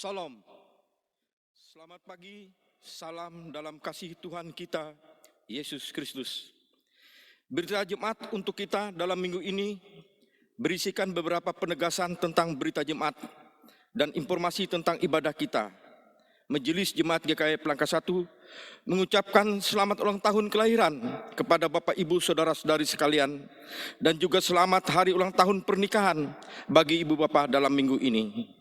Salam. Selamat pagi, salam dalam kasih Tuhan kita, Yesus Kristus. Berita Jemaat untuk kita dalam minggu ini berisikan beberapa penegasan tentang berita Jemaat dan informasi tentang ibadah kita. Majelis Jemaat GKI Pelangka 1 mengucapkan selamat ulang tahun kelahiran kepada Bapak Ibu Saudara-saudari sekalian dan juga selamat hari ulang tahun pernikahan bagi Ibu Bapak dalam minggu ini.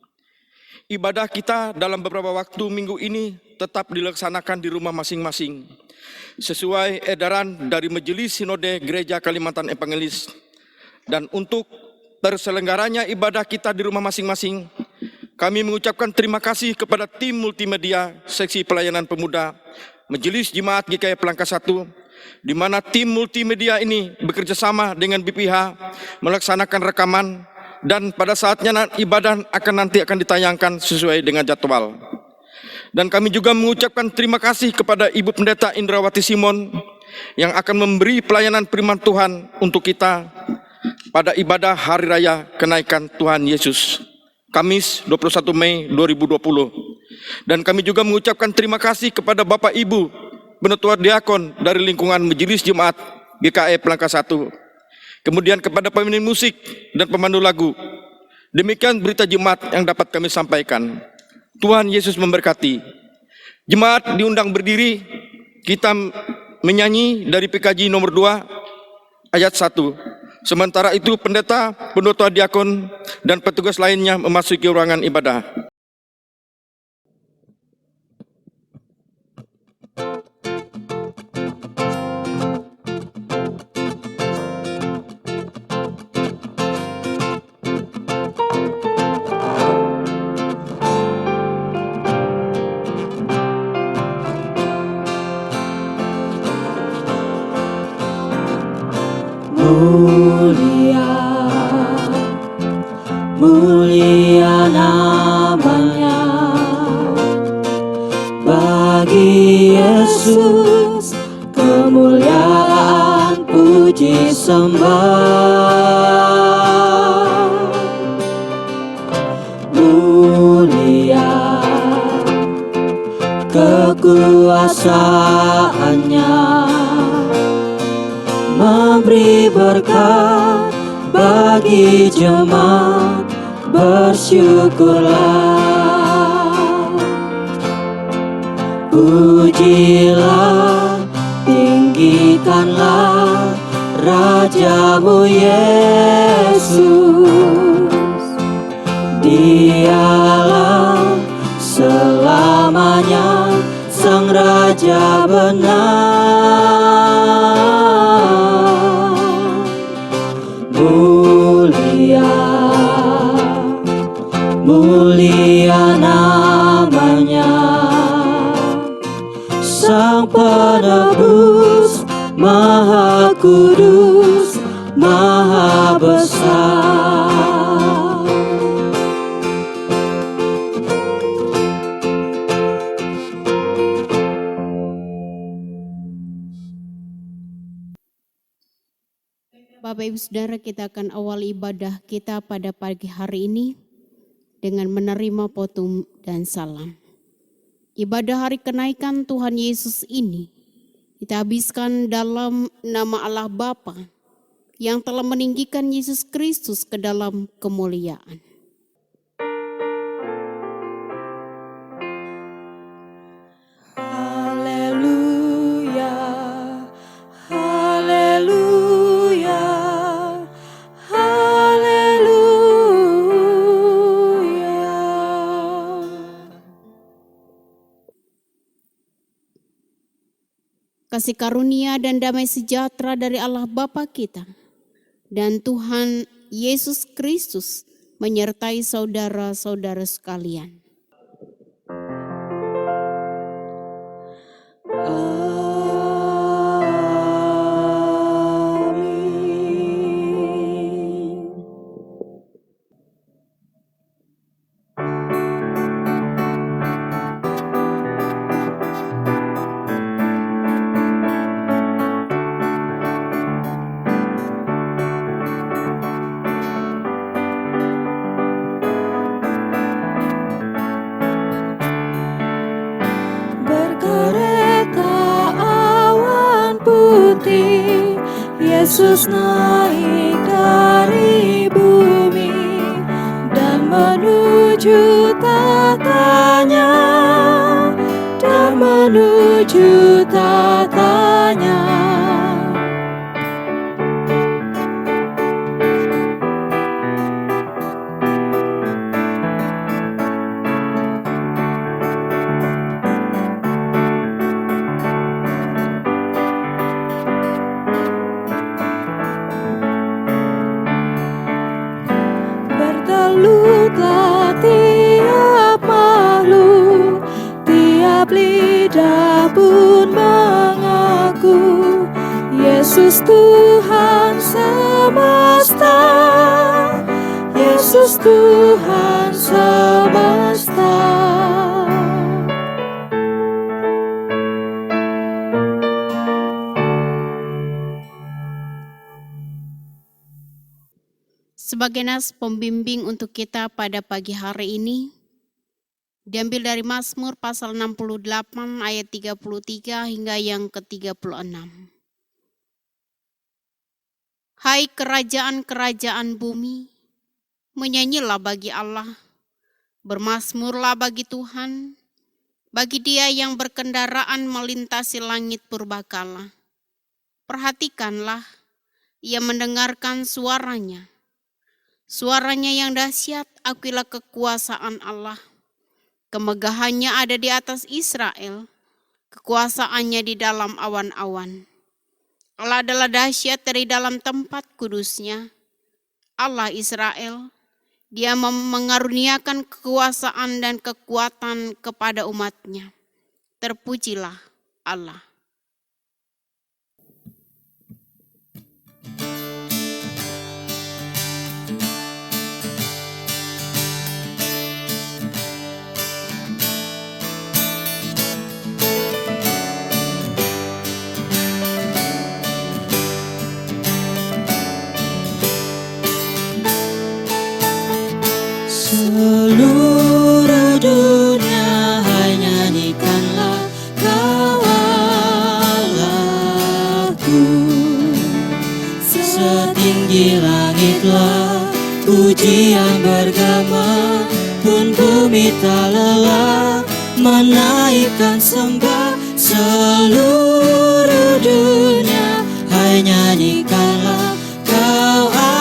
Ibadah kita dalam beberapa waktu minggu ini tetap dilaksanakan di rumah masing-masing sesuai edaran dari Majelis Sinode Gereja Kalimantan Evangelis. Dan untuk terselenggaranya ibadah kita di rumah masing-masing, kami mengucapkan terima kasih kepada tim multimedia Seksi Pelayanan Pemuda Majelis Jemaat GKI Pelangka 1, di mana tim multimedia ini bekerja sama dengan BPH melaksanakan rekaman, dan pada saatnya ibadah nanti akan ditayangkan sesuai dengan jadwal. Dan kami juga mengucapkan terima kasih kepada Ibu Pendeta Indrawati Simon yang akan memberi pelayanan firman Tuhan untuk kita pada ibadah Hari Raya Kenaikan Tuhan Yesus, Kamis 21 Mei 2020. Dan kami juga mengucapkan terima kasih kepada Bapak Ibu Penetua Diakon dari lingkungan Majelis Jemaat GKI Pelangka 1. Kemudian kepada pemain musik dan pemandu lagu. Demikian berita Jemaat yang dapat kami sampaikan. Tuhan Yesus memberkati. Jemaat diundang berdiri, kita menyanyi dari PKJ nomor 2 ayat 1. Sementara itu pendeta, penetua diakon, dan petugas lainnya memasuki ruangan ibadah. Mulia namanya, bagi Yesus kemuliaan puji sembah. Mulia kekuasaannya, memberi berkat bagi jemaat, bersyukurlah. Pujilah, tinggikanlah Rajamu Yesus. Dialah selamanya Sang Raja benar. Mulia namanya, Sang Penebus, Maha Kudus, Maha Besar. Bapak Ibu Saudara, kita akan awal ibadah kita pada pagi hari ini dengan menerima potong dan salam. Ibadah hari kenaikan Tuhan Yesus ini kita habiskan dalam nama Allah Bapa yang telah meninggikan Yesus Kristus ke dalam kemuliaan. Kasih karunia dan damai sejahtera dari Allah Bapa kita dan Tuhan Yesus Kristus menyertai saudara-saudara sekalian. putih, Yesus naik dari bumi dan menuju tatanya, dan menuju tatanya. Bertelutlah tiap makhluk, tiap lidah pun mengaku Yesus Tuhan semesta, Yesus Tuhan semesta. Sebagai nas pembimbing untuk kita pada pagi hari ini, diambil dari Mazmur pasal 68 ayat 33 hingga yang ke-36. Hai kerajaan-kerajaan bumi, menyanyilah bagi Allah, bermazmurlah bagi Tuhan, bagi Dia yang berkendaraan melintasi langit purbakala. Perhatikanlah, Ia mendengarkan suaranya. Suaranya yang dahsyat, akuilah kekuasaan Allah. Kemegahannya ada di atas Israel, kekuasaannya di dalam awan-awan. Allah adalah dahsyat dari dalam tempat kudusnya. Allah Israel, Dia mengaruniakan kekuasaan dan kekuatan kepada umatnya. Terpujilah Allah. Seluruh dunia hai nyanyikanlah Kau Allahku. Setinggi langitlah pujian bergema, pun bumi tak lelah menaikkan sembah. Seluruh dunia hai nyanyikanlah Kau Allahku.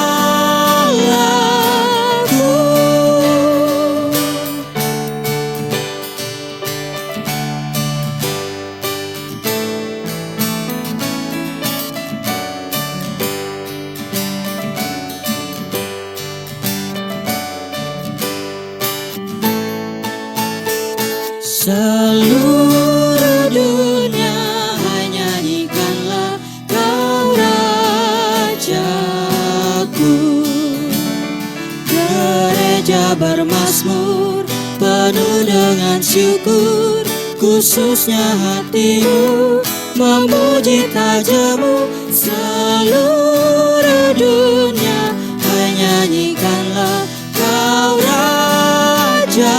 Seluruh dunia hai nyanyikanlah Kau Rajaku. Gereja bermazmur penuh dengan syukur, khususnya hatimu memuji tajamu. Seluruh dunia hai nyanyikanlah Kau Rajaku.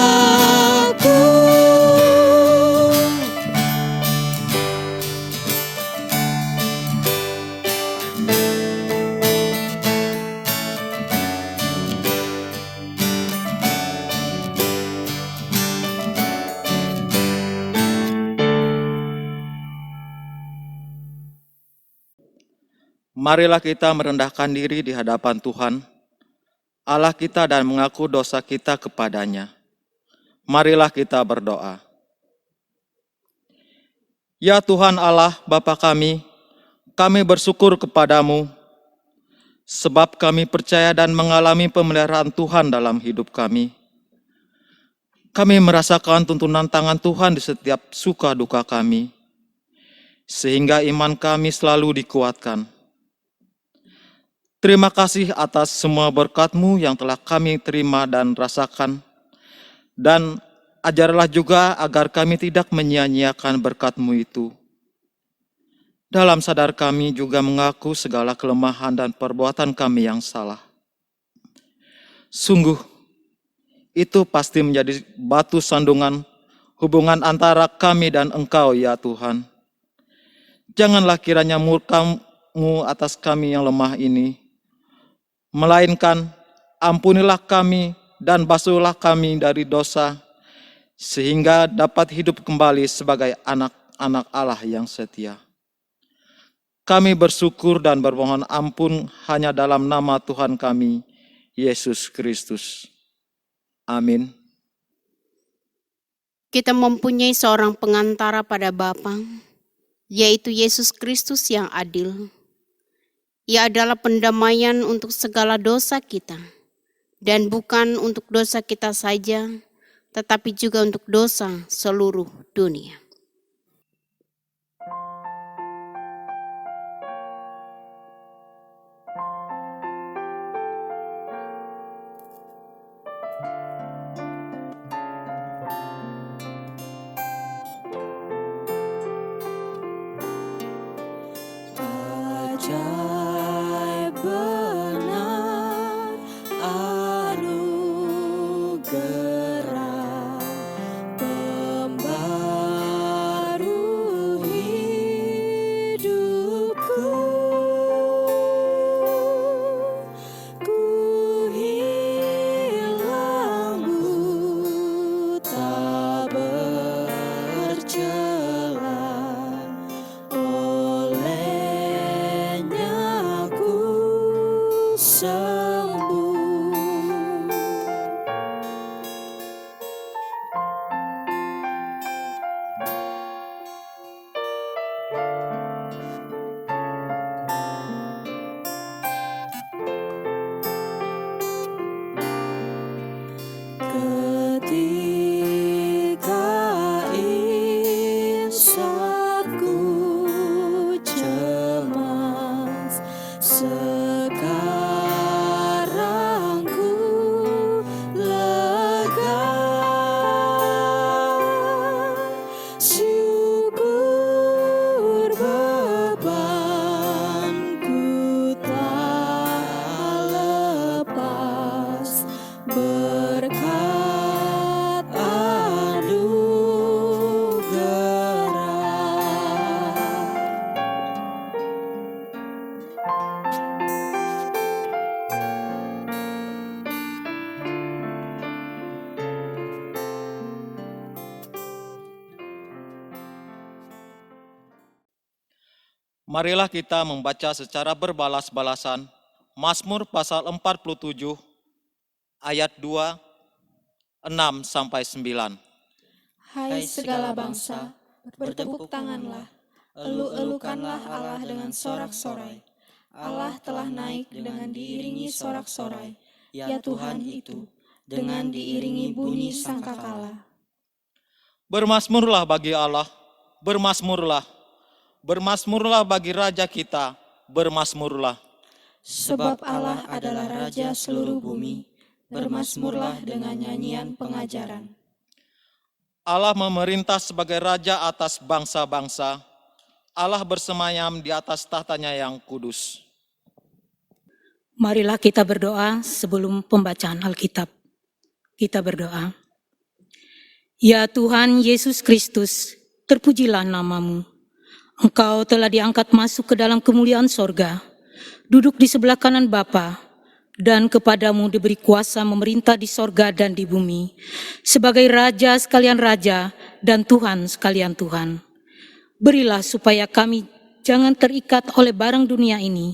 Marilah kita merendahkan diri di hadapan Tuhan, Allah kita, dan mengaku dosa kita kepadanya. Marilah kita berdoa. Ya Tuhan Allah Bapa kami bersyukur kepadamu, sebab kami percaya dan mengalami pemeliharaan Tuhan dalam hidup kami. Kami merasakan tuntunan tangan Tuhan di setiap suka duka kami, sehingga iman kami selalu dikuatkan. Terima kasih atas semua berkat-Mu yang telah kami terima dan rasakan. Dan ajarlah juga agar kami tidak menyia-nyiakan berkat-Mu itu. Dalam sadar kami juga mengaku segala kelemahan dan perbuatan kami yang salah. Sungguh, itu pasti menjadi batu sandungan hubungan antara kami dan Engkau, ya Tuhan. Janganlah kiranya murka-Mu atas kami yang lemah ini, melainkan ampunilah kami dan basuhlah kami dari dosa, sehingga dapat hidup kembali sebagai anak-anak Allah yang setia. Kami bersyukur dan bermohon ampun hanya dalam nama Tuhan kami, Yesus Kristus. Amin. Kita mempunyai seorang pengantara pada Bapa, yaitu Yesus Kristus yang adil. Ia adalah pendamaian untuk segala dosa kita, dan bukan untuk dosa kita saja, tetapi juga untuk dosa seluruh dunia. Ajaib benar anugerah pembaru hidupku. Ku hilang buta bercela, olehnya ku sembuh. Ketika insafku cemas, sekarang ku lega. Syukur bebanku tak lepas, berkat Marilah kita membaca secara berbalas-balasan Mazmur pasal 47 ayat 2, 6 sampai 9. Hai segala bangsa, bertepuk tanganlah, elu-elukanlah Allah dengan sorak-sorai. Allah telah naik dengan diiringi sorak-sorai, ya Tuhan itu, dengan diiringi bunyi sangkakala. Bermazmurlah bagi Allah, bermazmurlah. Bermazmurlah bagi Raja kita, bermazmurlah. Sebab Allah adalah Raja seluruh bumi, bermazmurlah dengan nyanyian pengajaran. Allah memerintah sebagai Raja atas bangsa-bangsa. Allah bersemayam di atas tahtanya yang kudus. Marilah kita berdoa sebelum pembacaan Alkitab. Kita berdoa. Ya Tuhan Yesus Kristus, terpujilah nama-Mu. Engkau telah diangkat masuk ke dalam kemuliaan sorga, duduk di sebelah kanan Bapa, dan kepadamu diberi kuasa memerintah di sorga dan di bumi, sebagai Raja sekalian Raja dan Tuhan sekalian Tuhan. Berilah supaya kami jangan terikat oleh barang dunia ini,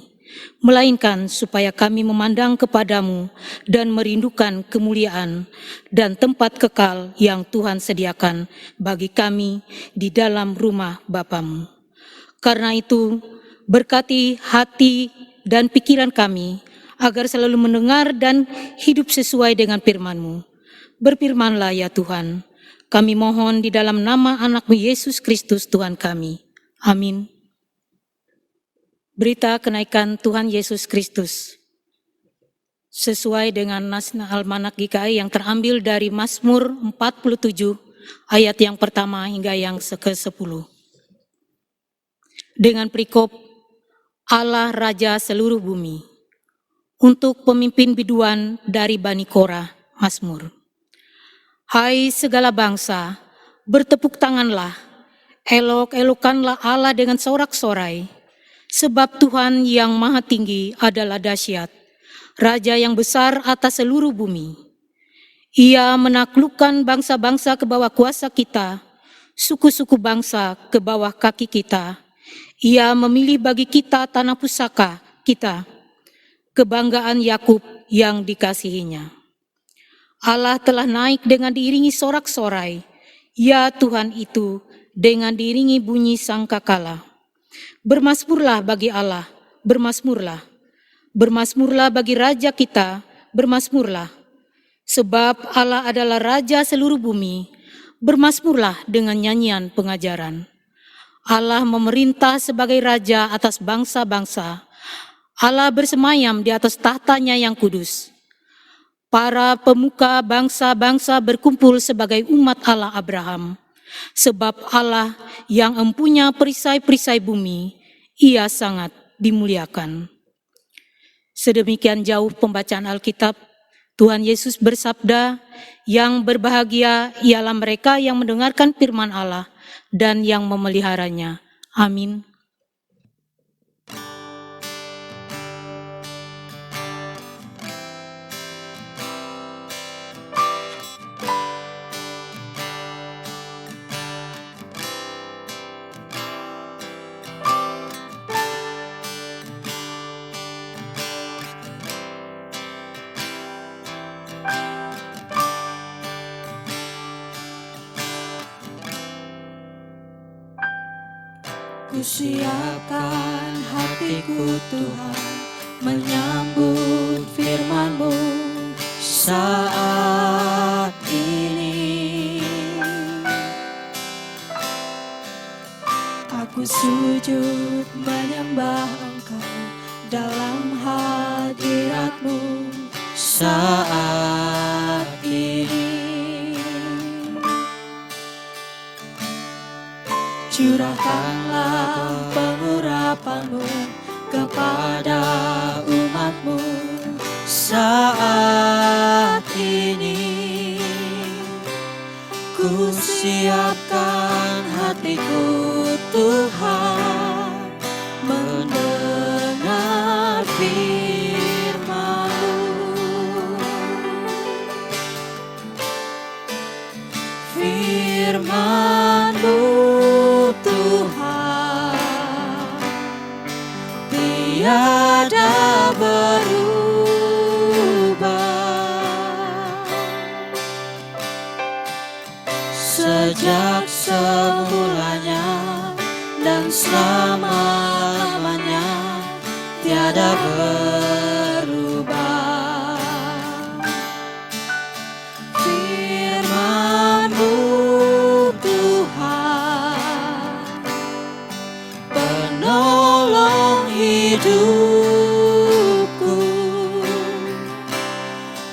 melainkan supaya kami memandang kepadamu dan merindukan kemuliaan dan tempat kekal yang Tuhan sediakan bagi kami di dalam rumah Bapamu. Karena itu, berkati hati dan pikiran kami, agar selalu mendengar dan hidup sesuai dengan firman-Mu. Berfirmanlah ya Tuhan, kami mohon di dalam nama anak-Mu Yesus Kristus Tuhan kami. Amin. Berita kenaikan Tuhan Yesus Kristus. Sesuai dengan Naskah Almanak GKI yang terambil dari Mazmur 47, ayat yang pertama hingga yang ke-10. Dengan perikop Allah Raja seluruh bumi. Untuk pemimpin biduan dari Bani Korah, Mazmur. Hai segala bangsa, bertepuk tanganlah, Elok-elokkanlah Allah dengan sorak-sorai, sebab Tuhan yang maha tinggi adalah dahsyat, Raja yang besar atas seluruh bumi. Ia menaklukkan bangsa-bangsa ke bawah kuasa kita, suku-suku bangsa ke bawah kaki kita. Ia memilih bagi kita tanah pusaka kita, kebanggaan Yakub yang dikasihinya. Allah telah naik dengan diiringi sorak-sorai, ya Tuhan itu dengan diiringi bunyi sangkakala. Bermasmurlah bagi Allah, bermasmurlah. Bermasmurlah bagi Raja kita, bermasmurlah. Sebab Allah adalah Raja seluruh bumi, bermasmurlah dengan nyanyian pengajaran. Allah memerintah sebagai Raja atas bangsa-bangsa. Allah bersemayam di atas tahtanya yang kudus. Para pemuka bangsa-bangsa berkumpul sebagai umat Allah Abraham. Sebab Allah yang empunya perisai-perisai bumi, Ia sangat dimuliakan. Sedemikian jauh pembacaan Alkitab. Tuhan Yesus bersabda, yang berbahagia ialah mereka yang mendengarkan firman Allah dan yang memeliharanya. Amin. Kusiapkan hatiku Tuhan, menyambut firman-Mu saat ini. Aku sujud menyembah Engkau dalam hadirat-Mu saat ini. Curahkanlah pengurapan-Mu kepada umat-Mu saat ini. Ku siapkan hatiku Tuhan, mendengar firman-Mu. Firman-Mu tiada berubah, sejak semulanya dan selama-lamanya tiada berubah. Firman-Mu Tuhan, penolong hidupku.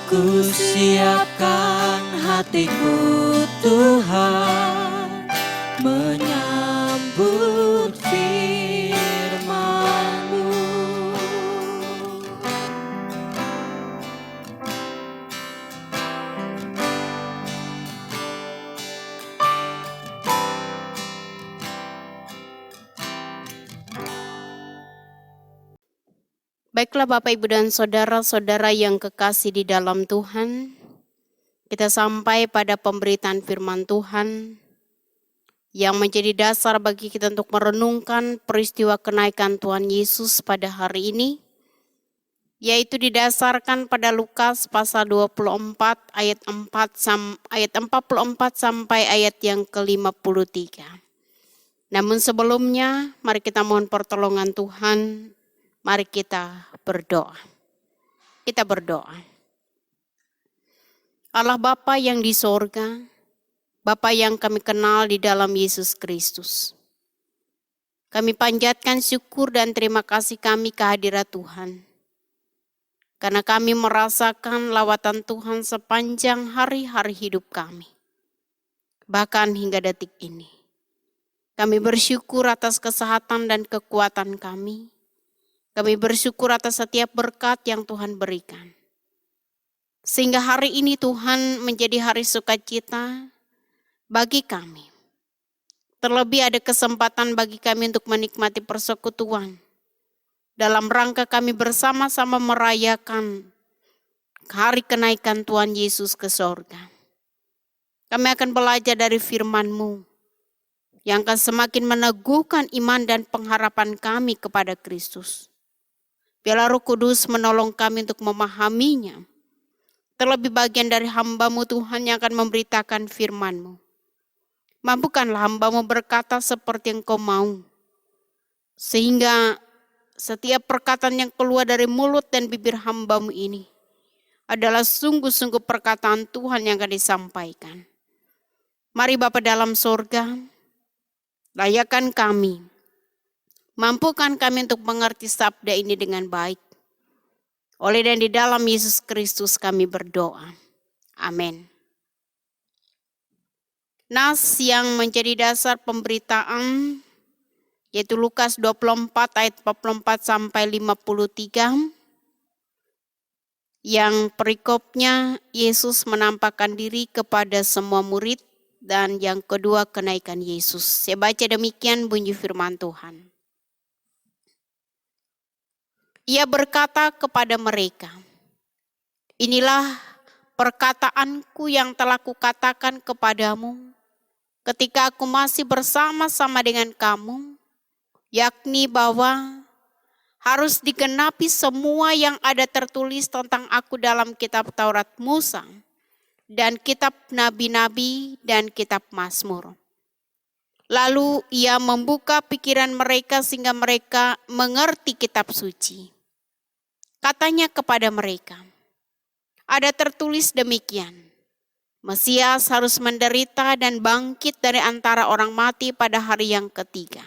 Ku siapkan hatiku Tuhan, menyambut firman-Mu. Baiklah Bapak, Ibu, dan Saudara-saudara yang kekasih di dalam Tuhan, kita sampai pada pemberitaan firman Tuhan yang menjadi dasar bagi kita untuk merenungkan peristiwa kenaikan Tuhan Yesus pada hari ini, yaitu didasarkan pada Lukas pasal 24 ayat 44 sampai ayat yang ke-53. Namun sebelumnya, mari kita mohon pertolongan Tuhan. Mari kita berdoa. Kita berdoa. Allah Bapa yang di sorga, Bapa yang kami kenal di dalam Yesus Kristus. Kami panjatkan syukur dan terima kasih kami kehadirat Tuhan. Karena kami merasakan lawatan Tuhan sepanjang hari-hari hidup kami. Bahkan hingga detik ini. Kami bersyukur atas kesehatan dan kekuatan kami. Kami bersyukur atas setiap berkat yang Tuhan berikan. Sehingga hari ini Tuhan menjadi hari sukacita bagi kami. Terlebih ada kesempatan bagi kami untuk menikmati persekutuan. Dalam rangka kami bersama-sama merayakan hari kenaikan Tuhan Yesus ke sorga. Kami akan belajar dari firman-Mu yang akan semakin meneguhkan iman dan pengharapan kami kepada Kristus. Biarlah Roh Kudus menolong kami untuk memahaminya. Terlebih bagian dari hamba-Mu Tuhan yang akan memberitakan firman-Mu. Mampukanlah hamba-Mu berkata seperti yang Kau mau. Sehingga setiap perkataan yang keluar dari mulut dan bibir hamba-Mu ini adalah sungguh-sungguh perkataan Tuhan yang akan disampaikan. Mari Bapa dalam sorga, layakan kami. Mampukan kami untuk mengerti sabda ini dengan baik. Oleh dan di dalam Yesus Kristus kami berdoa. Amin. Nas yang menjadi dasar pemberitaan yaitu Lukas 24 ayat 44 sampai 53. Yang perikopnya Yesus menampakkan diri kepada semua murid dan yang kedua kenaikan Yesus. Saya baca demikian bunyi firman Tuhan. Ia berkata kepada mereka, "Inilah perkataanku yang telah kukatakan kepadamu ketika aku masih bersama-sama dengan kamu, yakni bahwa harus digenapi semua yang ada tertulis tentang aku dalam kitab Taurat Musa dan kitab Nabi-Nabi dan kitab Mazmur." Lalu ia membuka pikiran mereka sehingga mereka mengerti kitab suci. Katanya kepada mereka, ada tertulis demikian, Mesias harus menderita dan bangkit dari antara orang mati pada hari yang ketiga.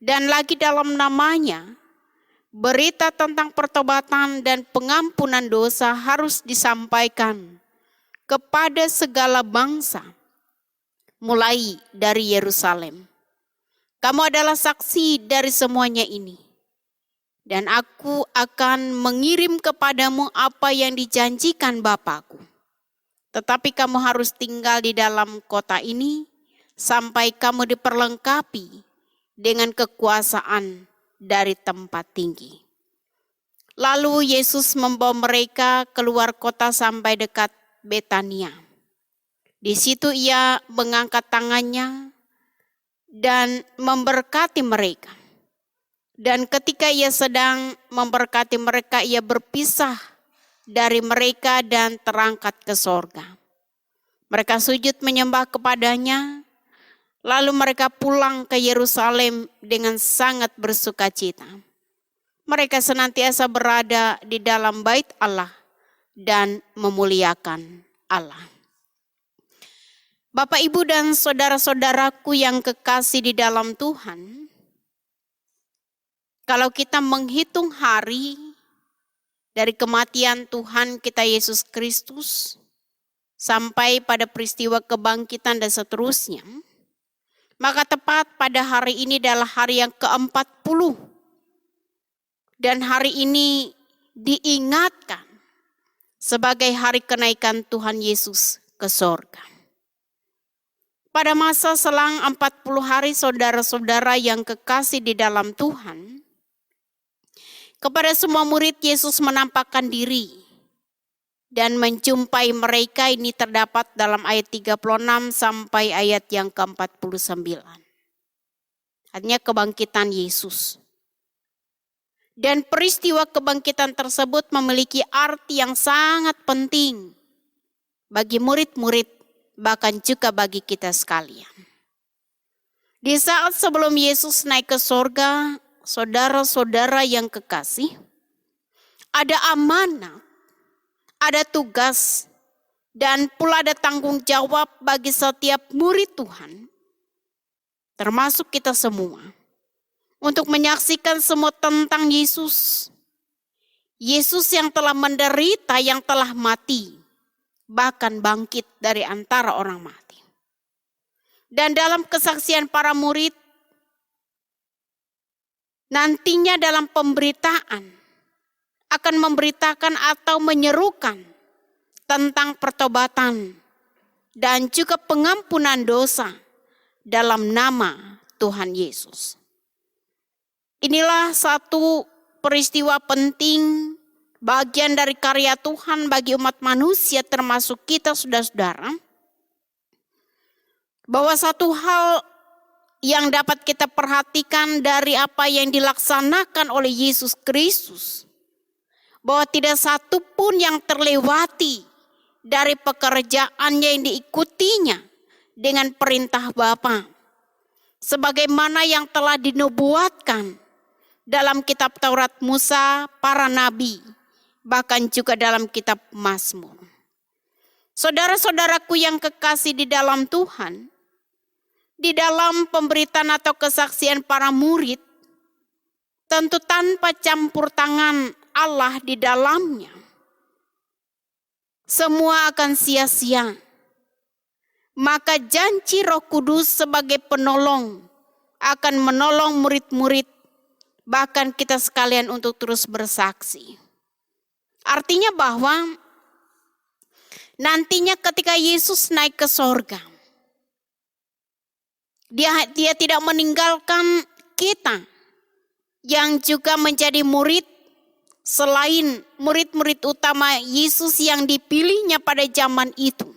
Dan lagi dalam namanya, berita tentang pertobatan dan pengampunan dosa harus disampaikan kepada segala bangsa, mulai dari Yerusalem. Kamu adalah saksi dari semuanya ini. Dan aku akan mengirim kepadamu apa yang dijanjikan Bapakku. Tetapi kamu harus tinggal di dalam kota ini sampai kamu diperlengkapi dengan kekuasaan dari tempat tinggi. Lalu Yesus membawa mereka keluar kota sampai dekat Betania. Di situ ia mengangkat tangannya dan memberkati mereka. Dan ketika ia sedang memberkati mereka, ia berpisah dari mereka dan terangkat ke sorga. Mereka sujud menyembah kepadanya, lalu mereka pulang ke Yerusalem dengan sangat bersukacita. Mereka senantiasa berada di dalam bait Allah dan memuliakan Allah. Bapak, Ibu, dan saudara-saudaraku yang kekasih di dalam Tuhan, kalau kita menghitung hari dari kematian Tuhan kita Yesus Kristus sampai pada peristiwa kebangkitan dan seterusnya, maka tepat pada hari ini adalah hari yang ke-40. Dan hari ini diingatkan sebagai hari kenaikan Tuhan Yesus ke sorga. Pada masa selang 40 hari saudara-saudara yang kekasih di dalam Tuhan, kepada semua murid Yesus menampakkan diri dan menjumpai mereka. Ini terdapat dalam ayat 36 sampai ayat yang ke-49. Artinya kebangkitan Yesus. Dan peristiwa kebangkitan tersebut memiliki arti yang sangat penting bagi murid-murid, bahkan juga bagi kita sekalian. Di saat sebelum Yesus naik ke sorga, saudara-saudara yang kekasih, ada amanat, ada tugas, dan pula ada tanggung jawab bagi setiap murid Tuhan, termasuk kita semua, untuk menyaksikan semua tentang Yesus. Yesus yang telah menderita, yang telah mati, bahkan bangkit dari antara orang mati. Dan dalam kesaksian para murid, nantinya dalam pemberitaan akan memberitakan atau menyerukan tentang pertobatan dan juga pengampunan dosa dalam nama Tuhan Yesus. Inilah satu peristiwa penting, bagian dari karya Tuhan bagi umat manusia termasuk kita saudara-saudara. Bahwa satu hal yang dapat kita perhatikan dari apa yang dilaksanakan oleh Yesus Kristus, bahwa tidak satu pun yang terlewati dari pekerjaannya yang diikutinya dengan perintah Bapa, sebagaimana yang telah dinubuatkan dalam kitab Taurat Musa, para nabi, bahkan juga dalam kitab Mazmur. Saudara-saudaraku yang kekasih di dalam Tuhan, di dalam pemberitaan atau kesaksian para murid, tentu tanpa campur tangan Allah di dalamnya, semua akan sia-sia. Maka janji Roh Kudus sebagai penolong akan menolong murid-murid, bahkan kita sekalian untuk terus bersaksi. Artinya bahwa nantinya ketika Yesus naik ke sorga, Dia tidak meninggalkan kita yang juga menjadi murid selain murid-murid utama Yesus yang dipilihnya pada zaman itu.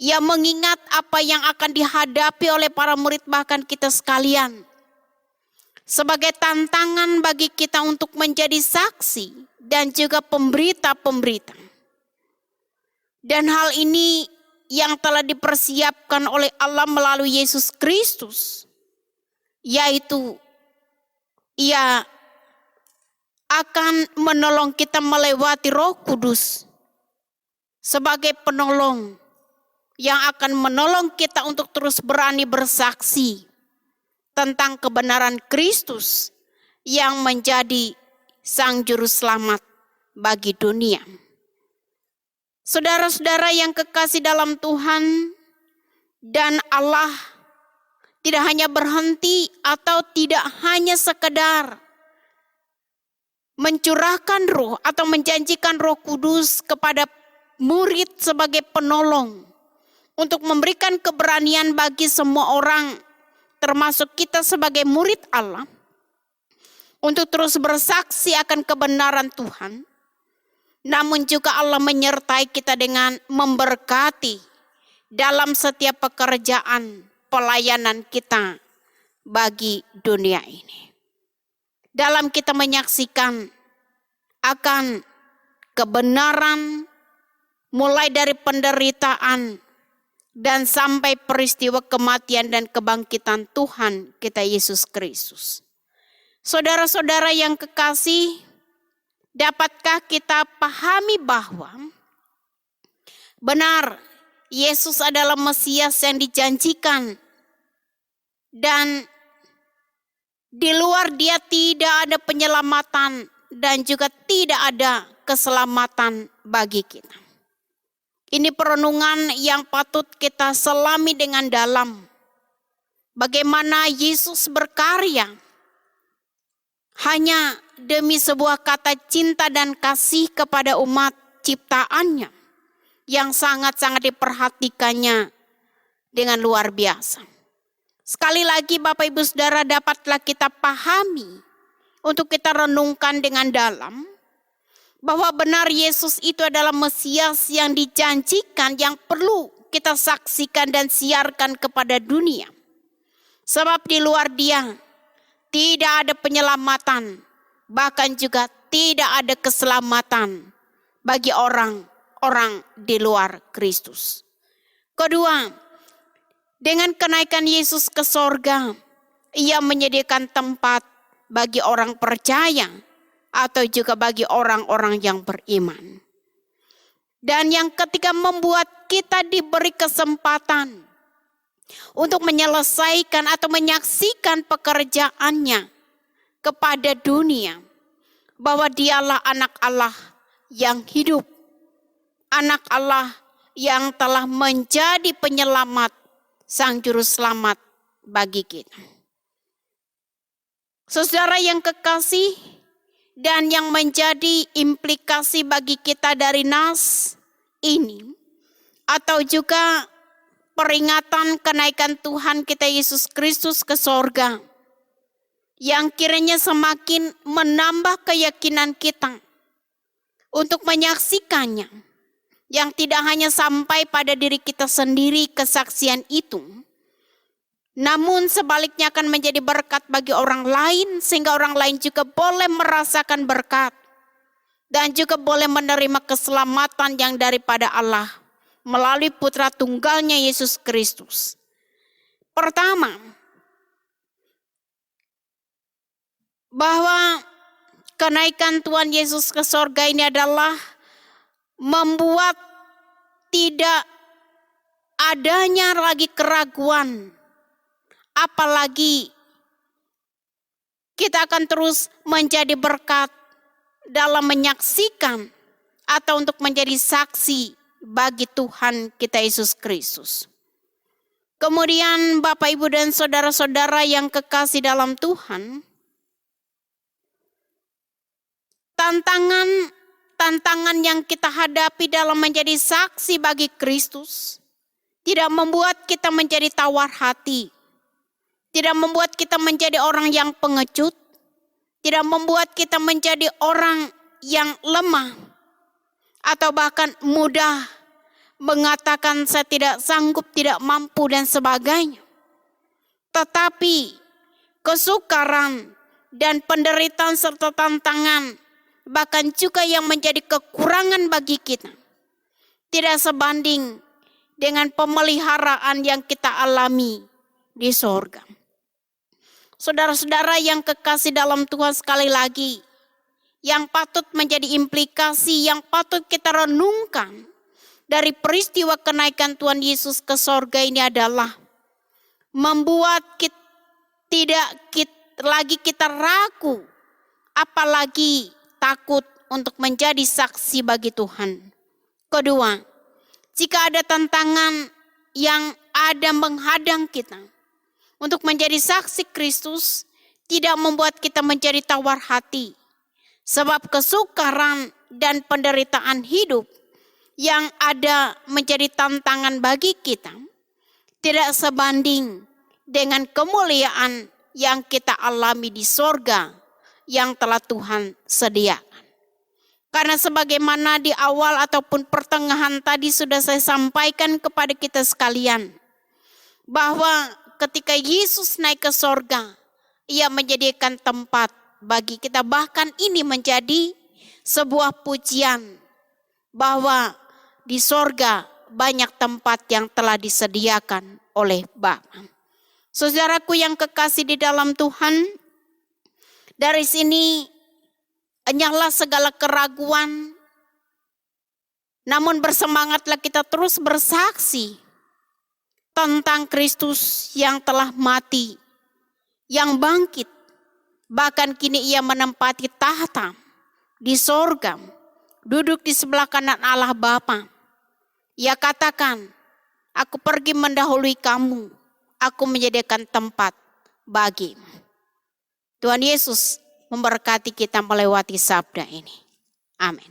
Ia mengingat apa yang akan dihadapi oleh para murid bahkan kita sekalian, sebagai tantangan bagi kita untuk menjadi saksi dan juga pemberita-pemberita. Dan hal ini yang telah dipersiapkan oleh Allah melalui Yesus Kristus, yaitu Ia akan menolong kita melewati Roh Kudus sebagai penolong yang akan menolong kita untuk terus berani bersaksi tentang kebenaran Kristus yang menjadi Sang Juru Selamat bagi dunia. Saudara-saudara yang kekasih dalam Tuhan, dan Allah tidak hanya berhenti atau tidak hanya sekedar mencurahkan roh atau menjanjikan Roh Kudus kepada murid sebagai penolong untuk memberikan keberanian bagi semua orang, termasuk kita sebagai murid Allah, untuk terus bersaksi akan kebenaran Tuhan. Namun juga Allah menyertai kita dengan memberkati dalam setiap pekerjaan pelayanan kita bagi dunia ini. Dalam kita menyaksikan akan kebenaran mulai dari penderitaan dan sampai peristiwa kematian dan kebangkitan Tuhan kita Yesus Kristus. Saudara-saudara yang kekasih, dapatkah kita pahami bahwa benar Yesus adalah Mesias yang dijanjikan, dan di luar Dia tidak ada penyelamatan dan juga tidak ada keselamatan bagi kita. Ini perenungan yang patut kita selami dengan dalam. Bagaimana Yesus berkarya hanya demi sebuah kata cinta dan kasih kepada umat ciptaannya yang sangat-sangat diperhatikannya dengan luar biasa. Sekali lagi Bapak Ibu Saudara, dapatlah kita pahami untuk kita renungkan dengan dalam bahwa benar Yesus itu adalah Mesias yang dijanjikan, yang perlu kita saksikan dan siarkan kepada dunia. Sebab di luar Dia tidak ada penyelamatan, bahkan juga tidak ada keselamatan bagi orang-orang di luar Kristus. Kedua, dengan kenaikan Yesus ke sorga, Ia menyediakan tempat bagi orang percaya atau juga bagi orang-orang yang beriman. Dan yang ketiga, membuat kita diberi kesempatan untuk menyelesaikan atau menyaksikan pekerjaannya kepada dunia, bahwa Dialah anak Allah yang hidup, anak Allah yang telah menjadi penyelamat, Sang Juru Selamat bagi kita. Saudara yang kekasih, dan yang menjadi implikasi bagi kita dari nas ini, atau juga peringatan kenaikan Tuhan kita Yesus Kristus ke sorga, yang kiranya semakin menambah keyakinan kita untuk menyaksikannya, yang tidak hanya sampai pada diri kita sendiri kesaksian itu, namun sebaliknya akan menjadi berkat bagi orang lain, sehingga orang lain juga boleh merasakan berkat dan juga boleh menerima keselamatan yang daripada Allah melalui putra tunggalnya Yesus Kristus. Pertama, bahwa kenaikan Tuhan Yesus ke sorga ini adalah membuat tidak adanya lagi keraguan. Apalagi kita akan terus menjadi berkat dalam menyaksikan atau untuk menjadi saksi bagi Tuhan kita Yesus Kristus. Kemudian Bapak, Ibu, dan saudara-saudara yang kekasih dalam Tuhan, tantangan yang kita hadapi dalam menjadi saksi bagi Kristus tidak membuat kita menjadi tawar hati, tidak membuat kita menjadi orang yang pengecut, tidak membuat kita menjadi orang yang lemah, atau bahkan mudah mengatakan saya tidak sanggup, tidak mampu, dan sebagainya. Tetapi kesukaran dan penderitaan serta tantangan, bahkan juga yang menjadi kekurangan bagi kita, tidak sebanding dengan pemeliharaan yang kita alami di sorga. Saudara-saudara yang kekasih dalam Tuhan, sekali lagi, yang patut menjadi implikasi, yang patut kita renungkan dari peristiwa kenaikan Tuhan Yesus ke sorga ini adalah membuat kita tidak lagi kita ragu, apalagi takut untuk menjadi saksi bagi Tuhan. Kedua, jika ada tantangan yang ada menghadang kita untuk menjadi saksi Kristus, tidak membuat kita menjadi tawar hati. Sebab kesukaran dan penderitaan hidup yang ada menjadi tantangan bagi kita tidak sebanding dengan kemuliaan yang kita alami di sorga yang telah Tuhan sediakan. Karena sebagaimana di awal ataupun pertengahan tadi sudah saya sampaikan kepada kita sekalian, bahwa ketika Yesus naik ke sorga, Ia menyediakan tempat bagi kita. Bahkan ini menjadi sebuah pujian bahwa di sorga banyak tempat yang telah disediakan oleh Bapa. Saudaraku yang kekasih di dalam Tuhan, dari sini enyahlah segala keraguan, namun bersemangatlah kita terus bersaksi tentang Kristus yang telah mati, yang bangkit, bahkan kini Ia menempati tahta di sorga, duduk di sebelah kanan Allah Bapa. Ia katakan, aku pergi mendahului kamu, aku menyediakan tempat bagimu. Tuhan Yesus memberkati kita melewati sabda ini. Amin.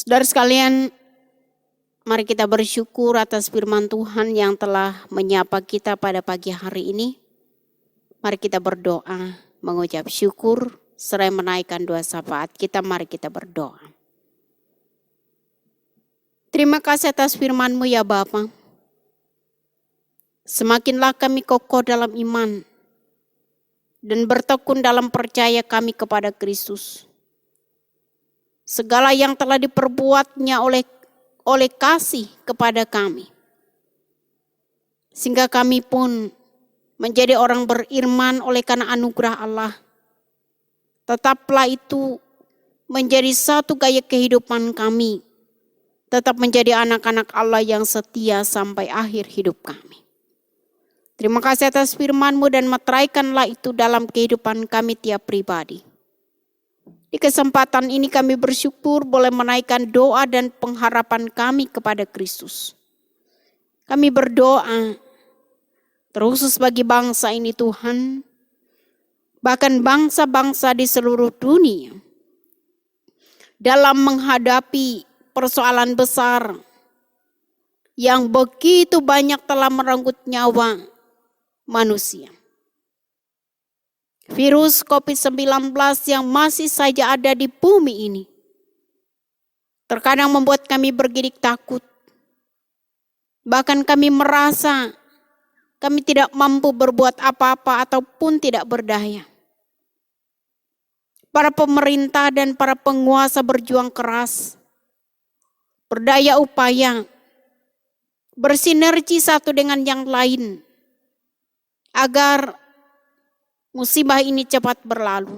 Saudara sekalian, mari kita bersyukur atas firman Tuhan yang telah menyapa kita pada pagi hari ini. Mari kita berdoa, mengucap syukur, seraya menaikkan doa syafaat kita. Mari kita berdoa. Terima kasih atas firman-Mu ya Bapa. Semakinlah kami kokoh dalam iman dan bertekun dalam percaya kami kepada Kristus. Segala yang telah diperbuatnya oleh kasih kepada kami. Sehingga kami pun menjadi orang beriman oleh karena anugerah Allah. Tetaplah itu menjadi satu gaya kehidupan kami. Tetap menjadi anak-anak Allah yang setia sampai akhir hidup kami. Terima kasih atas firman-Mu dan meteraikanlah itu dalam kehidupan kami tiap pribadi. Di kesempatan ini kami bersyukur boleh menaikkan doa dan pengharapan kami kepada Kristus. Kami berdoa terkhusus bagi bangsa ini Tuhan, bahkan bangsa-bangsa di seluruh dunia, dalam menghadapi persoalan besar yang begitu banyak telah merenggut nyawa manusia. Virus COVID-19 yang masih saja ada di bumi ini terkadang membuat kami bergidik takut. Bahkan kami merasa kami tidak mampu berbuat apa-apa ataupun tidak berdaya. Para pemerintah dan para penguasa berjuang keras, berdaya upaya, bersinergi satu dengan yang lain, agar musibah ini cepat berlalu.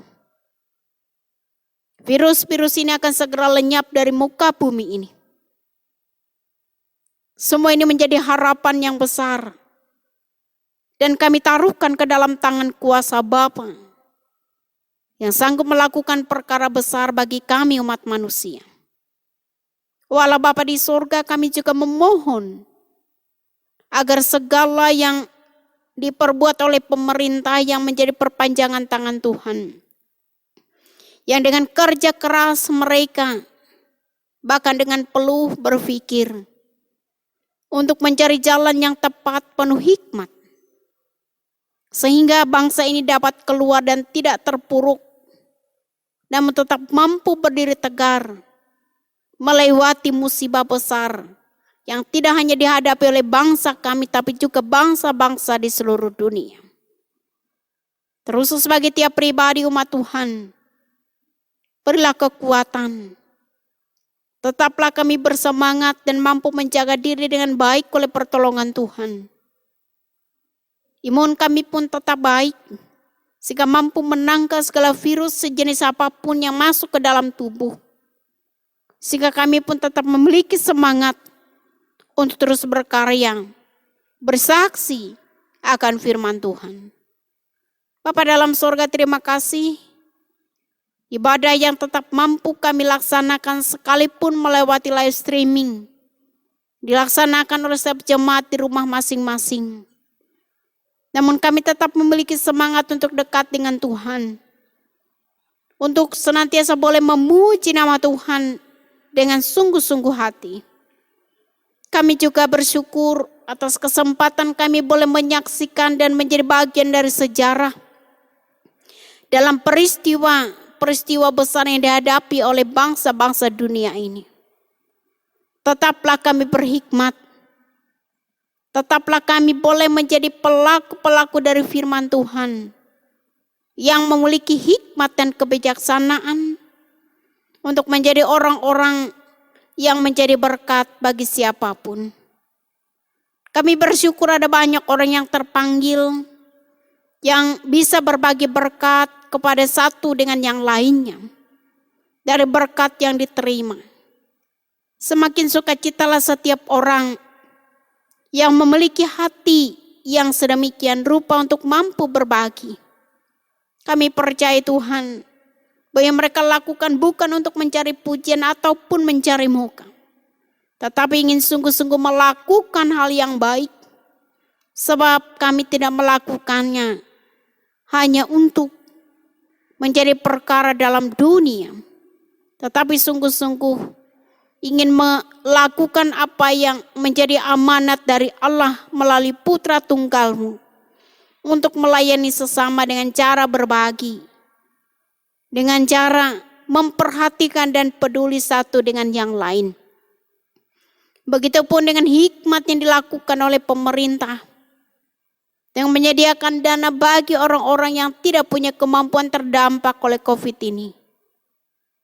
Virus-virus ini akan segera lenyap dari muka bumi ini. Semua ini menjadi harapan yang besar. Dan kami taruhkan ke dalam tangan kuasa Bapa yang sanggup melakukan perkara besar bagi kami umat manusia. Walau Bapa di surga, kami juga memohon agar segala yang diperbuat oleh pemerintah yang menjadi perpanjangan tangan Tuhan, yang dengan kerja keras mereka, bahkan dengan peluh berpikir, untuk mencari jalan yang tepat penuh hikmat, sehingga bangsa ini dapat keluar dan tidak terpuruk, namun tetap mampu berdiri tegar, melewati musibah besar yang tidak hanya dihadapi oleh bangsa kami, tapi juga bangsa-bangsa di seluruh dunia. Terkhusus bagi tiap pribadi umat Tuhan, berilah kekuatan. Tetaplah kami bersemangat dan mampu menjaga diri dengan baik oleh pertolongan Tuhan. Imun kami pun tetap baik, sehingga mampu menangkal segala virus sejenis apapun yang masuk ke dalam tubuh. Sehingga kami pun tetap memiliki semangat untuk terus berkarya, bersaksi akan firman Tuhan. Bapa dalam surga, terima kasih. Ibadah yang tetap mampu kami laksanakan sekalipun melewati live streaming, dilaksanakan oleh setiap jemaat di rumah masing-masing. Namun kami tetap memiliki semangat untuk dekat dengan Tuhan. Untuk senantiasa boleh memuji nama Tuhan dengan sungguh-sungguh hati. Kami juga bersyukur atas kesempatan kami boleh menyaksikan dan menjadi bagian dari sejarah dalam peristiwa besar yang dihadapi oleh bangsa-bangsa dunia ini. Tetaplah kami berhikmat. Tetaplah kami boleh menjadi pelaku-pelaku dari firman Tuhan yang memiliki hikmat dan kebijaksanaan untuk menjadi orang-orang yang menjadi berkat bagi siapapun. Kami bersyukur ada banyak orang yang terpanggil, yang bisa berbagi berkat kepada satu dengan yang lainnya, dari berkat yang diterima. Semakin sukacitalah setiap orang yang memiliki hati yang sedemikian rupa untuk mampu berbagi. Kami percaya Tuhan, bahwa yang mereka lakukan bukan untuk mencari pujian ataupun mencari muka, tetapi ingin sungguh-sungguh melakukan hal yang baik. Sebab kami tidak melakukannya hanya untuk menjadi perkara dalam dunia, tetapi sungguh-sungguh ingin melakukan apa yang menjadi amanat dari Allah melalui Putra Tunggal-Mu untuk melayani sesama dengan cara berbagi, dengan cara memperhatikan dan peduli satu dengan yang lain. Begitupun dengan hikmat yang dilakukan oleh pemerintah yang menyediakan dana bagi orang-orang yang tidak punya kemampuan terdampak oleh COVID ini.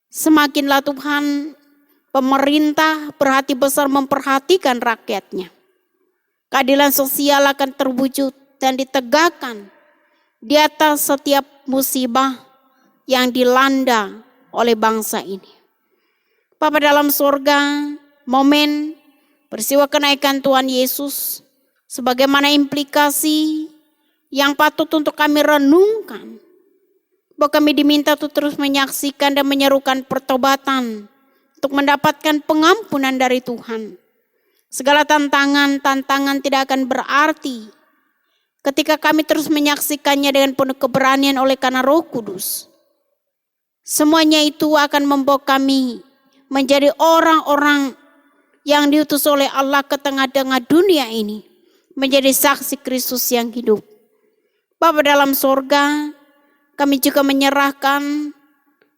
Semakinlah Tuhan, pemerintah berhati besar memperhatikan rakyatnya. Keadilan sosial akan terwujud dan ditegakkan di atas setiap musibah yang dilanda oleh bangsa ini. Bapa dalam surga, momen peristiwa kenaikan Tuhan Yesus sebagaimana implikasi yang patut untuk kami renungkan, bahwa kami diminta untuk terus menyaksikan dan menyerukan pertobatan untuk mendapatkan pengampunan dari Tuhan. Segala tantangan tidak akan berarti ketika kami terus menyaksikannya dengan penuh keberanian oleh karena Roh Kudus. Semuanya itu akan membawa kami menjadi orang-orang yang diutus oleh Allah ke tengah-tengah dunia ini, menjadi saksi Kristus yang hidup. Bapa dalam surga, kami juga menyerahkan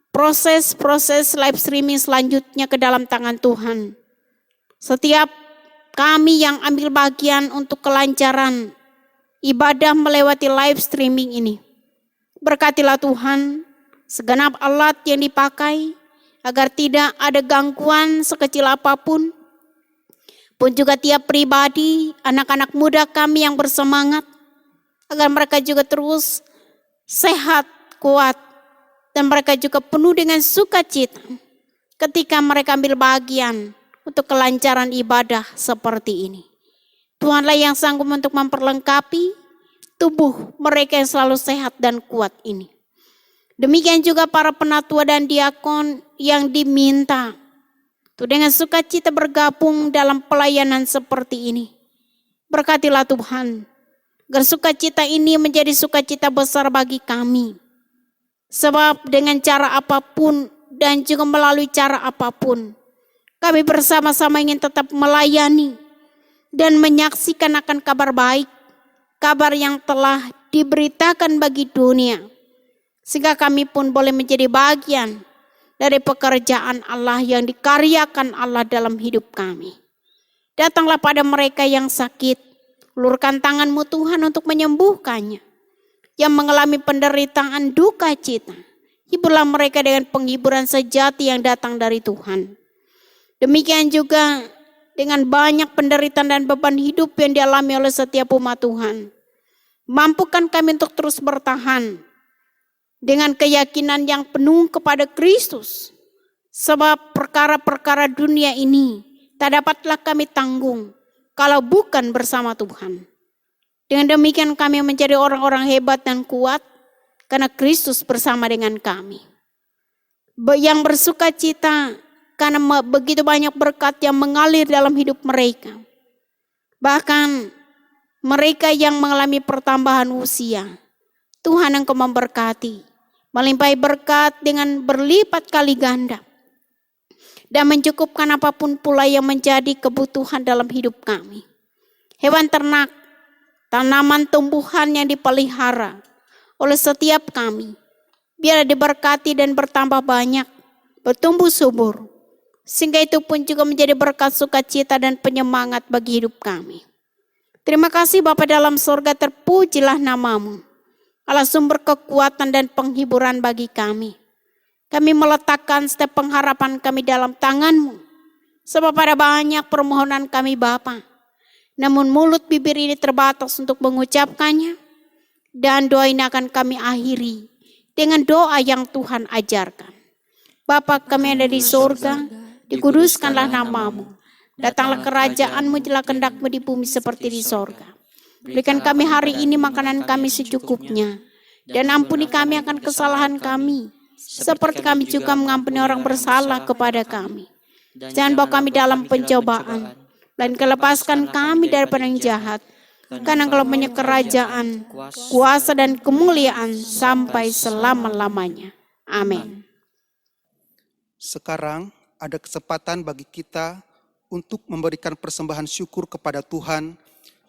proses-proses live streaming selanjutnya ke dalam tangan Tuhan. Setiap kami yang ambil bagian untuk kelancaran ibadah melewati live streaming ini, berkatilah Tuhan segenap alat yang dipakai agar tidak ada gangguan sekecil apapun, pun juga tiap pribadi, anak-anak muda kami yang bersemangat, agar mereka juga terus sehat, kuat, dan mereka juga penuh dengan sukacita ketika mereka ambil bagian untuk kelancaran ibadah seperti ini. Tuhanlah yang sanggup untuk memperlengkapi tubuh mereka yang selalu sehat dan kuat ini. Demikian juga para penatua dan diakon yang diminta untuk dengan sukacita bergabung dalam pelayanan seperti ini. Berkatilah Tuhan, agar sukacita ini menjadi sukacita besar bagi kami. Sebab dengan cara apapun dan juga melalui cara apapun, kami bersama-sama ingin tetap melayani dan menyaksikan akan kabar baik, kabar yang telah diberitakan bagi dunia, sehingga kami pun boleh menjadi bagian dari pekerjaan Allah yang dikaryakan Allah dalam hidup kami. Datanglah pada mereka yang sakit, ulurkan tangan-Mu Tuhan untuk menyembuhkannya. Yang mengalami penderitaan duka cita, hiburlah mereka dengan penghiburan sejati yang datang dari Tuhan. Demikian juga dengan banyak penderitaan dan beban hidup yang dialami oleh setiap umat Tuhan. Mampukan kami untuk terus bertahan dengan keyakinan yang penuh kepada Kristus. Sebab perkara-perkara dunia ini tak dapatlah kami tanggung kalau bukan bersama Tuhan. Dengan demikian kami menjadi orang-orang hebat dan kuat karena Kristus bersama dengan kami. Yang bersuka cita karena begitu banyak berkat yang mengalir dalam hidup mereka. Bahkan mereka yang mengalami pertambahan usia, Tuhan Engkau memberkati, melimpahi berkat dengan berlipat kali ganda, dan mencukupkan apapun pula yang menjadi kebutuhan dalam hidup kami. Hewan ternak, tanaman tumbuhan yang dipelihara oleh setiap kami, biarlah diberkati dan bertambah banyak, bertumbuh subur, sehingga itu pun juga menjadi berkat sukacita dan penyemangat bagi hidup kami. Terima kasih Bapa dalam surga, terpujilah nama-Mu, Allah sumber kekuatan dan penghiburan bagi kami. Kami meletakkan setiap pengharapan kami dalam tangan-Mu, sebab ada banyak permohonan kami Bapa, namun mulut bibir ini terbatas untuk mengucapkannya, dan doa ini akan kami akhiri dengan doa yang Tuhan ajarkan. Bapa kami ada di surga, dikuduskanlah nama-Mu, datanglah kerajaan-Mu, jadilah kehendak-Mu di bumi seperti di sorga. Berikan kami hari ini makanan kami secukupnya, dan ampuni kami akan kesalahan kami, seperti kami juga mengampuni orang bersalah kepada kami. Jangan bawa kami dalam pencobaan, melainkan lepaskan kami daripada yang jahat. Karena Engkau punya kerajaan, kuasa dan kemuliaan sampai selama-lamanya. Amin. Sekarang ada kesempatan bagi kita untuk memberikan persembahan syukur kepada Tuhan,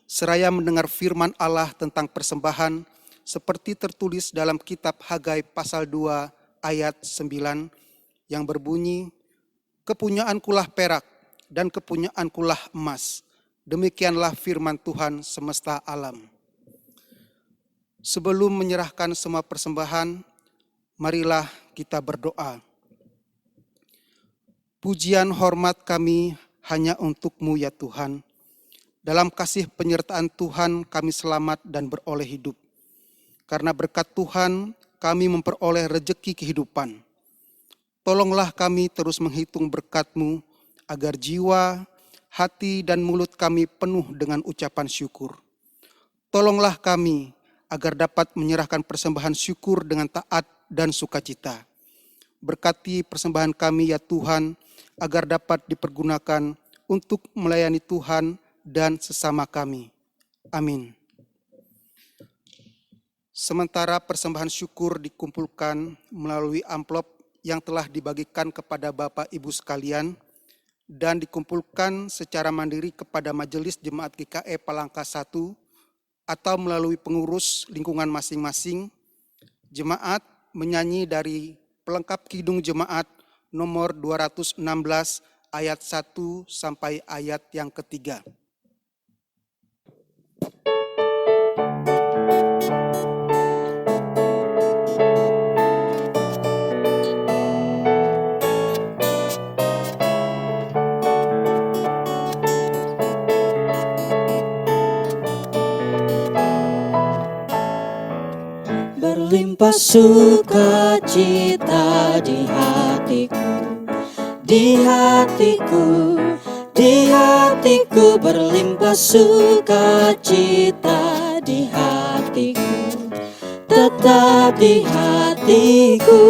seraya mendengar firman Allah tentang persembahan, seperti tertulis dalam kitab Hagai pasal 2 ayat 9 yang berbunyi, "Kepunyaankulah perak dan kepunyaankulah emas, demikianlah firman Tuhan semesta alam." Sebelum menyerahkan semua persembahan, marilah kita berdoa. Pujian hormat kami hanya untuk-Mu ya Tuhan. Dalam kasih penyertaan Tuhan kami selamat dan beroleh hidup. Karena berkat Tuhan kami memperoleh rejeki kehidupan. Tolonglah kami terus menghitung berkat-Mu agar jiwa, hati dan mulut kami penuh dengan ucapan syukur. Tolonglah kami agar dapat menyerahkan persembahan syukur dengan taat dan sukacita. Berkati persembahan kami ya Tuhan, agar dapat dipergunakan untuk melayani Tuhan dan sesama kami. Amin. Sementara persembahan syukur dikumpulkan melalui amplop yang telah dibagikan kepada Bapak Ibu sekalian dan dikumpulkan secara mandiri kepada Majelis Jemaat GKE Palangka 1 atau melalui pengurus lingkungan masing-masing, jemaat menyanyi dari pelengkap kidung jemaat nomor 216 ayat 1 sampai ayat yang ketiga. Berlimpah sukacita di hatiku, di hatiku, di hatiku, berlimpah sukacita di hatiku, tetap di hatiku.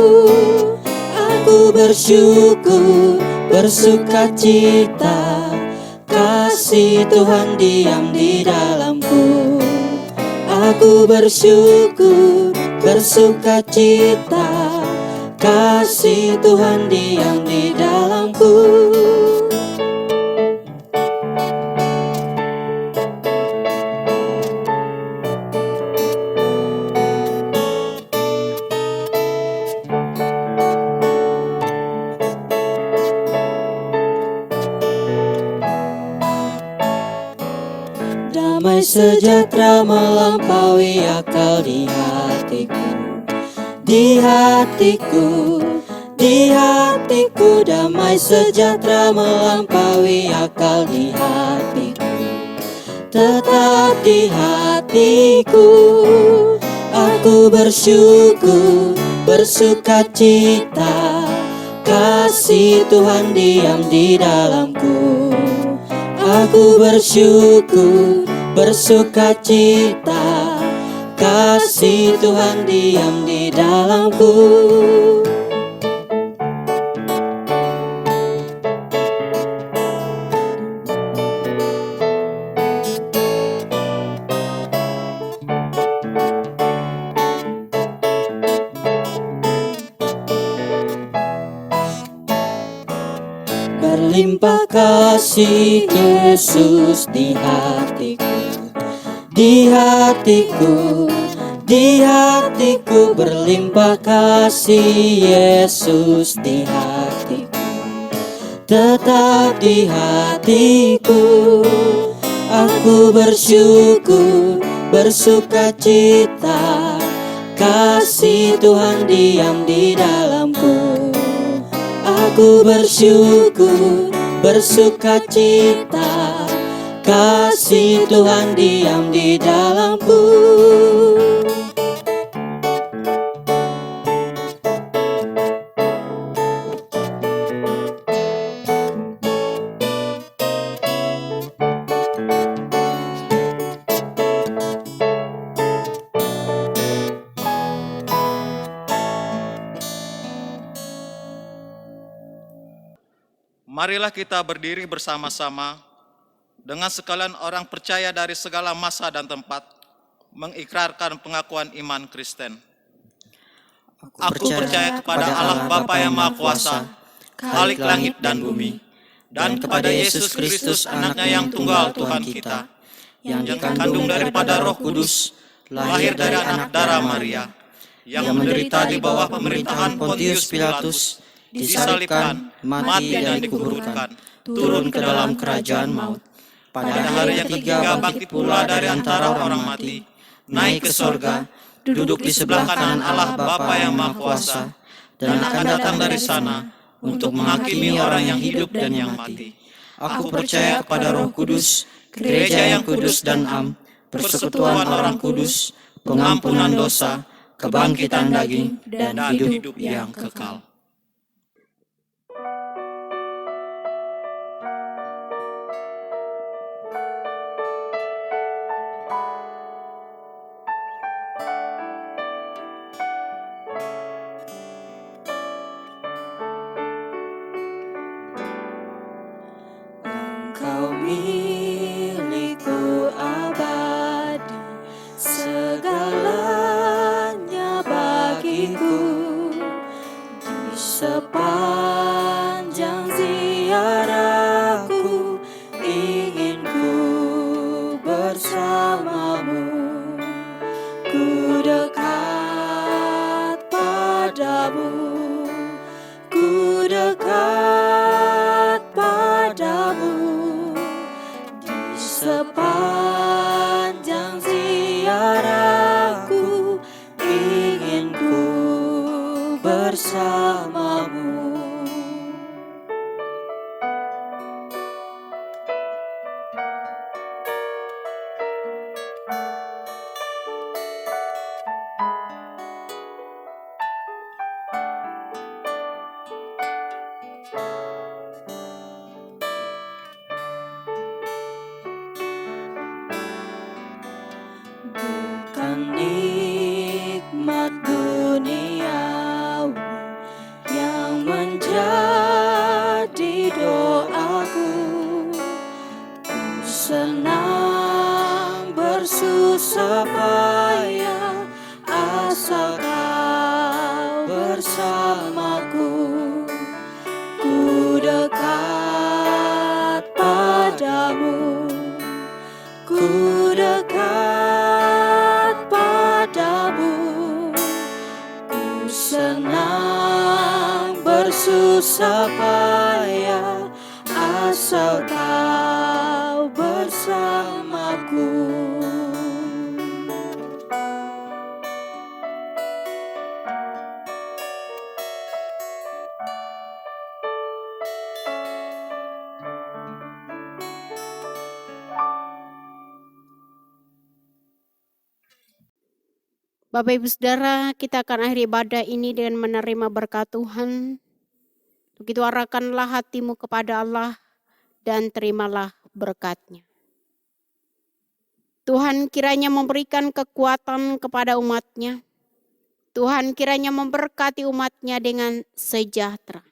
Aku bersyukur, bersukacita, kasih Tuhan diam di dalamku. Aku bersyukur, bersukacita, kasih Tuhan diam di dalamku. Damai sejahtera melampaui akal di hatiku, di hatiku, di hatiku. Damai sejahtera melampaui akal di hatiku, tetap di hatiku. Aku bersyukur, bersukacita, kasih Tuhan diam di dalamku. Aku bersyukur, bersukacita, kasih Tuhan diam di dalamku. Berlimpah kasih Yesus di hatiku, di hatiku, di hatiku. Berlimpah kasih Yesus di hatiku, tetap di hatiku. Aku bersyukur, bersukacita, kasih Tuhan diam di dalamku. Aku bersyukur, bersukacita, kasih Tuhan diam di dalamku. Marilah kita berdiri bersama-sama dengan sekalian orang percaya dari segala masa dan tempat mengikrarkan pengakuan iman Kristen. Aku percaya kepada Allah Bapa yang Maha Kuasa, Khalik langit dan bumi, dan kepada Yesus Kristus anaknya yang tunggal Tuhan kita, yang dikandung daripada Roh Kudus, lahir dari anak darah Maria, yang menderita di bawah pemerintahan Pontius Pilatus, disalibkan, mati dan dikuburkan, turun ke dalam kerajaan maut. Pada hari yang ketiga bangkit pula dari antara orang mati, naik ke sorga, duduk di sebelah kanan Allah Bapa yang Maha Kuasa, dan akan datang dari sana untuk menghakimi orang yang hidup dan yang mati. Aku percaya kepada Roh Kudus, gereja yang kudus dan am, persekutuan orang kudus, pengampunan dosa, kebangkitan daging, dan hidup yang kekal. Engkau milikku abadi, segalanya bagiku. Di sepanjang ziarahku, ingin ku bersamamu. Ku dekat padamu, ku dekat padamu. Di sepanjang ziarahku, ingin ku bersamamu. Bukan nikmat duniawi yang menjadi doaku. Ku senang bersusah payah asal kau bersamaku. Ku dekat padamu, ku dekat padamu. Ku senang bersusah payah asal kau bersamaku. Bapak Ibu Saudara, kita akan akhiri ibadah ini dengan menerima berkat Tuhan. Begitu arahkanlah hatimu kepada Allah dan terimalah berkat-Nya. Tuhan kiranya memberikan kekuatan kepada umat-Nya. Tuhan kiranya memberkati umat-Nya dengan sejahtera.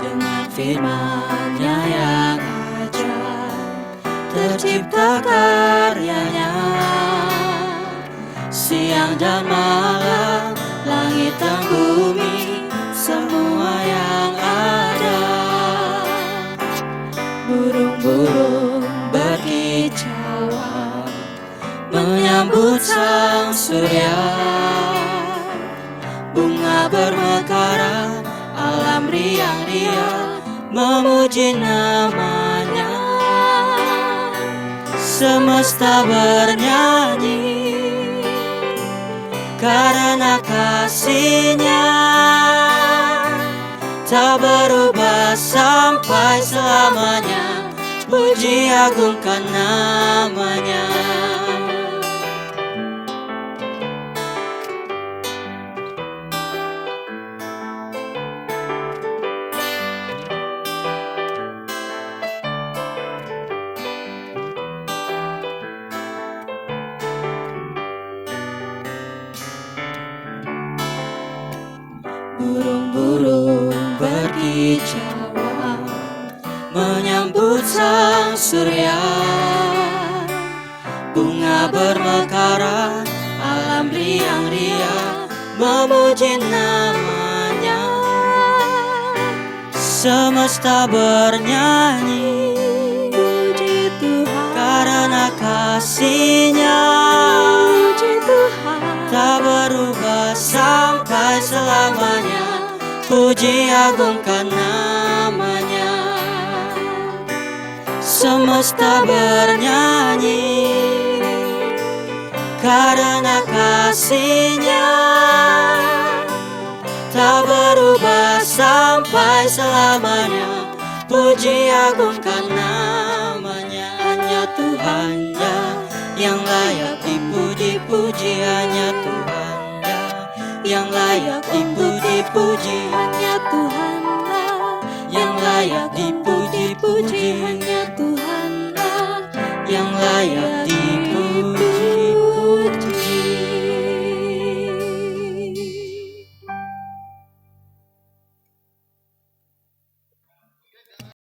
Dengan firman-Nya yang ajaib, tercipta karyanya. Siang dan malam, langit dan bumi, semua yang ada. Burung-burung berkicauan, menyambut sang surya. Bunga bermekaran, alam riang-riang memuji namanya. Semesta bernyanyi karena kasih-Nya. tak berubah sampai selamanya. Puji agungkan namanya. Burung-burung berkicauan menyambut sang surya, bunga bermekaran, alam riang-riang memuji namanya. Semesta bernyanyi, puji Tuhan, karena kasih-Nya, puji Tuhan, tak berubah sampai selamanya. Puji agungkan namanya. Semesta bernyanyi karena kasih-Nya, tak berubah sampai selamanya. Puji agungkan namanya. Hanya Tuhan-Nya yang layak dipuji-puji, hanya Tuhan-Nya yang layak dipuji-puji, hanya Tuhan-Nya yang layak dipuji-puji,